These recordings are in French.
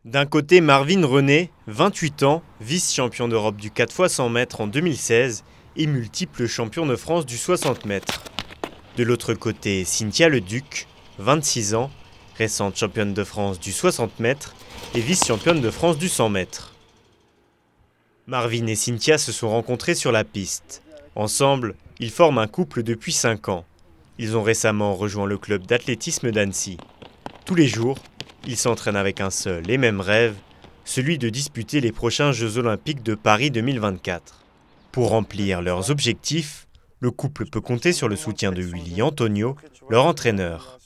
D'un côté, Marvin René, 28 ans, vice-champion d'Europe du 4x100 mètres en 2016 et multiple champion de France du 60 mètres. De l'autre côté, Cynthia Leduc, 26 ans, récente championne de France du 60 mètres et vice-championne de France du 100 mètres. Marvin et Cynthia se sont rencontrés sur la piste. Ensemble, ils forment un couple depuis 5 ans. Ils ont récemment rejoint le club d'athlétisme d'Annecy. Tous les jours, ils s'entraînent avec un seul et même rêve, celui de disputer les prochains Jeux Olympiques de Paris 2024. Pour remplir leurs objectifs, le couple peut compter sur le soutien de Willy Antonio, leur entraîneur.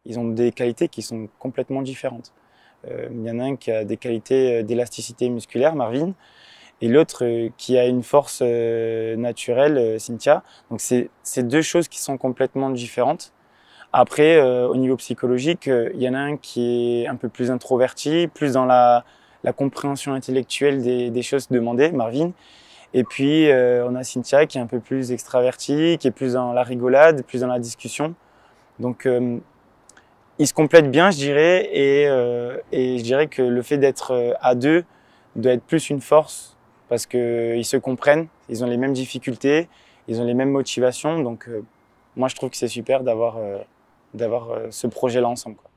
Ils ont des qualités qui sont complètement différentes. Il y en a un qui a des qualités d'élasticité musculaire, Marvin, et l'autre qui a une force naturelle, Cynthia. Donc c'est deux choses qui sont complètement différentes. Après, au niveau psychologique, il y en a un qui est un peu plus introverti, plus dans la compréhension intellectuelle des choses demandées, Marvin. Et puis, on a Cynthia qui est un peu plus extravertie, qui est plus dans la rigolade, plus dans la discussion. Donc, ils se complètent bien, je dirais, et je dirais que le fait d'être à deux doit être plus une force parce qu'ils se comprennent, ils ont les mêmes difficultés, ils ont les mêmes motivations. Donc, moi, je trouve que c'est super d'avoir ce projet-là ensemble, quoi.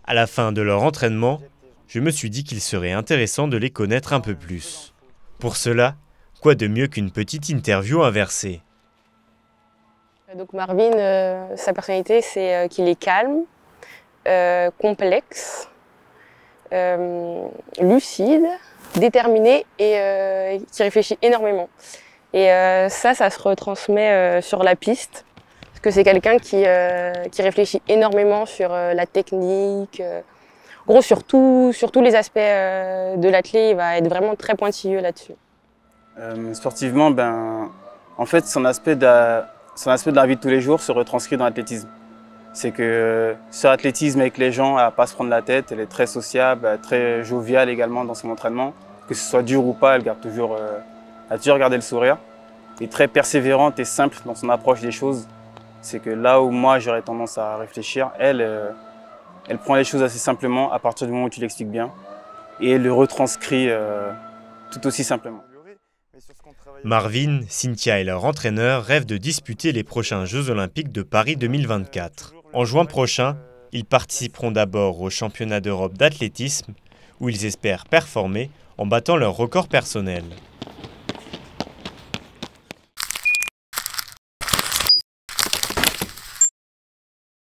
À la fin de leur entraînement, je me suis dit qu'il serait intéressant de les connaître un peu plus. Pour cela, quoi de mieux qu'une petite interview inversée? Donc Marvin, sa personnalité, c'est qu'il est calme, complexe, lucide, déterminé et qui réfléchit énormément. Et ça se retransmet sur la piste. Parce que c'est quelqu'un qui réfléchit énormément sur la technique, en gros sur tous les aspects de l'athlète, il va être vraiment très pointilleux là-dessus. Sportivement, en fait, son aspect de la vie de tous les jours se retranscrit dans l'athlétisme. C'est que sur l'athlétisme avec les gens, elle ne va pas se prendre la tête, elle est très sociable, très joviale également dans son entraînement. Que ce soit dur ou pas, elle a toujours gardé le sourire. Elle est très persévérante et simple dans son approche des choses. C'est que là où moi j'aurais tendance à réfléchir, elle prend les choses assez simplement à partir du moment où tu l'expliques bien et elle le retranscrit tout aussi simplement. Marvin, Cynthia et leur entraîneur rêvent de disputer les prochains Jeux Olympiques de Paris 2024. En juin prochain, ils participeront d'abord au championnat d'Europe d'athlétisme où ils espèrent performer en battant leur record personnel.